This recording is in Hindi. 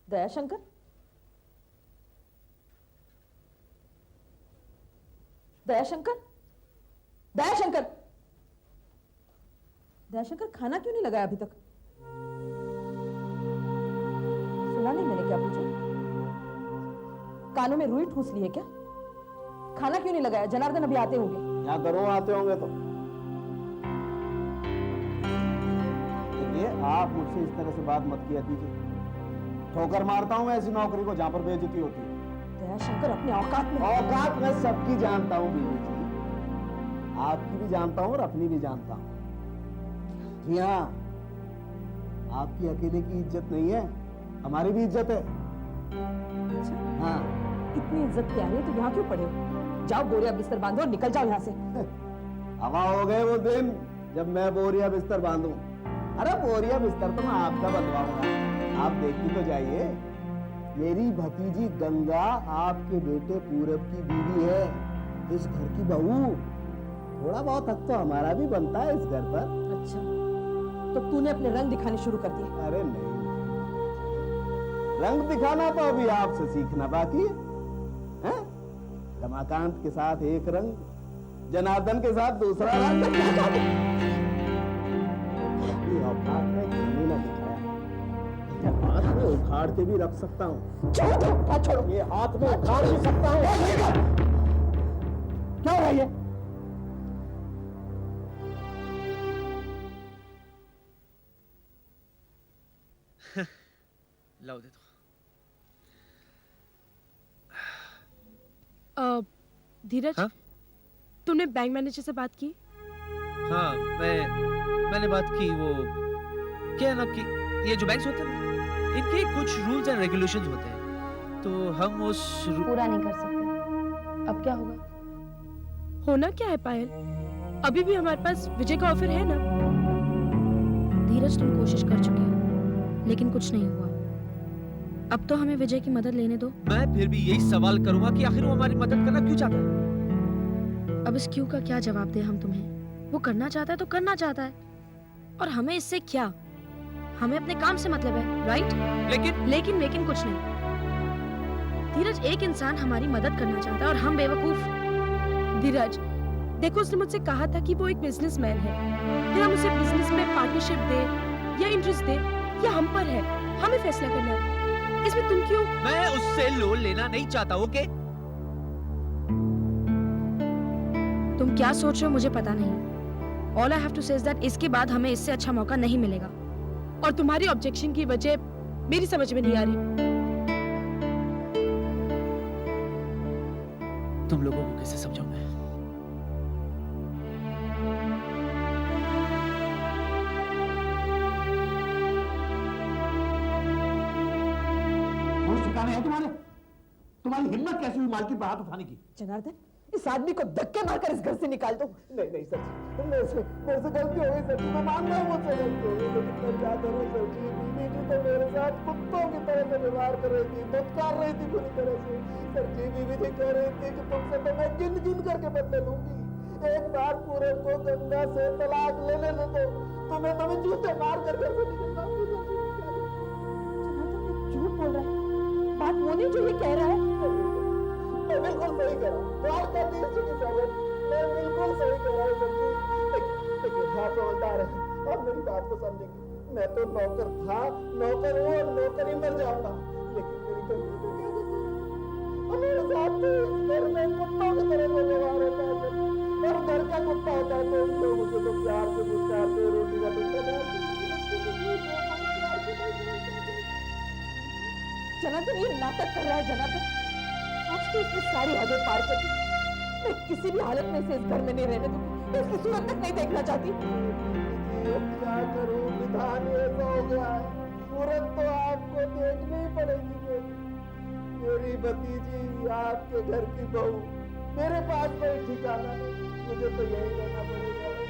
दयाशंकर, दयाशंकर, दयाशंकर, दयाशंकर, खाना क्यों नहीं लगाया अभी तक? सुना नहीं मैंने क्या पूछा? कानों में रुई ठूस ली है क्या? खाना क्यों नहीं लगाया? जनार्दन अभी आते होंगे। क्या करूं, आते होंगे तो। देखिए, आप मुझसे इस तरह से बात मत किया कीजिए। ठोकर मारता हूं मैं ऐसी नौकरी को जहां पर बेइज्जती होती है। दयाशंकर, अपने औकात में। औकात मैं सबकी जानता हूं बीवी जी, आपकी भी जानता हूं और अपनी भी जानता हूं। जी हाँ, आपकी अकेले की इज्जत नहीं है, हमारी भी इज्जत है। अच्छा, हाँ, इतनी इज्जत प्यारी है तो यहाँ क्यों पड़े हो? जाओ बोरिया बिस्तर बांधो और निकल जाओ यहाँ से। हवा हो गए वो दिन जब मैं बोरिया बिस्तर बांधूं। अरे बोरिया बिस्तर तो मैं आपका बंधवाऊंगा, आप देखती तो जाइए। मेरी भतीजी गंगा आपके बेटे पूरब की बीवी है, इस घर की बहू। थोड़ा बहुत हक तो हमारा भी बनता है इस घर पर। अच्छा, तो तूने अपने रंग दिखाने शुरू कर दिए? अरे नहीं, रंग दिखाना तो अभी आपसे सीखना बाकी है। हैं? रमाकांत के साथ एक रंग, जनार्दन के साथ दूसरा रंग। औकात में कमी न दिखाया, हाथ में उखाड़ के भी रख सकता हूँ। छोड़ो, ये हाथ में उखाड़ भी सकता हूँ। क्या है ये? लाओ दे दो। धीरज, हाँ? तुमने बैंक मैनेजर से बात की? हाँ, मैंने बात की। वो क्या है ना कि ये जो बैंक्स होते हैं ना, इनके कुछ रूल्स एंड रेगुलेशंस होते हैं, तो हम उस पूरा नहीं कर सकते। अब क्या होगा? होना क्या है पायल? अभी भी हमारे पास विजय का ऑफर है ना। धीरज, तुम कोशिश कर चुके हो लेकिन कुछ नहीं हुआ। अब तो हमें विजय की मदद लेने दो। मैं फिर भी यही सवाल करूंगा कि आखिर वो हमारी मदद करना क्यों चाहता है? अब इस क्यों का क्या जवाब दे हम तुम्हें? वो करना चाहता है तो करना चाहता है, और हमें इससे क्या? हमें अपने काम से मतलब है, राइट? लेकिन कुछ नहीं। धीरज, एक इंसान हमारी मदद करना चाहता है और हम बेवकूफ। धीरज, देखो, उसने मुझसे कहा था कि वो एक बिजनेसमैन है। फिर हम उसे बिजनेस में पार्टनरशिप दे या इंटरेस्ट दे, या हम पर है, हमें फैसला करना है। इसमें तुम क्यों? मैं उससे लोन लेना नहीं चाहता, ओके? तुम क्या सोच रहे हो मुझे पता नहीं। All I have to say is that इसके बाद हमें इससे अच्छा मौका नहीं मिलेगा। और तुम्हारी ऑब्जेक्शन की वजह मेरी समझ में नहीं आ रही। तुम लोगों को कैसे समझाऊं मैं? होश ठिकाने है तुम्हारे? तुम्हारी हिम्मत कैसी हुई मालकिन पर हाथ उठाने की? जनार्दन, इस आदमी को धक्के मारकर इस घर से निकाल दो। नहीं नहीं सर जी, मेरे से गलती हो गई सर जी, मैं मानता हूँ मुझसे गलती हो गई, लेकिन मैं क्या करूँ सर जी? बीवी जी तो मेरे साथ कुत्तों की तरह से व्यवहार कर रही थी, धुतकार रही थी पूरी तरह से। सर जी, बीवी जी कह रही थी कि तुमसे तो मैं गिन गिन करके बदले लूंगी। एक बार पूरे को गंगा से तलाक लेने दो तो तुम्हें तो मैं जूते मार कर घर से निकलना। जनार्दन, झूठ बोल रहा है। बात वो नहीं जो ये कह रहा है। मैं बिल्कुल सही कह रहा हूँ, मैं बिल्कुल सही कह रहा हूँ सर जी। लेकिन हाँ, समझदार है, आप मेरी बात को समझेंगे। मैं तो नौकर था, नौकर हूँ और नौकर ही मर जाऊंगा, लेकिन मेरी गलती तो क्या गलती है? और मेरे साथ तो इस घर में कुत्तों की तरह से व्यवहार होता है सर। और घर का कुत्ता होता है तो उन लोगों से तो प्यार से पुचकारते, रोटी का टुकड़ा डालते। जनार्दन, ये नाटक कर रहा है। जनार्दन, आज तो इसने सारी हदें पार कर दी। मैं किसी भी हालत में इसे इस घर में नहीं रहने दूंगी, इसकी सूरत तक नहीं देखना चाहती। क्या करूं, विधान ऐसा हो गया है, सूरत तो आपको देखनी ही पड़ेगी। मेरी भतीजी आपके घर की बहू, मेरे पास कोई ठिकाना नहीं, मुझे तो यही रहना पड़ेगा।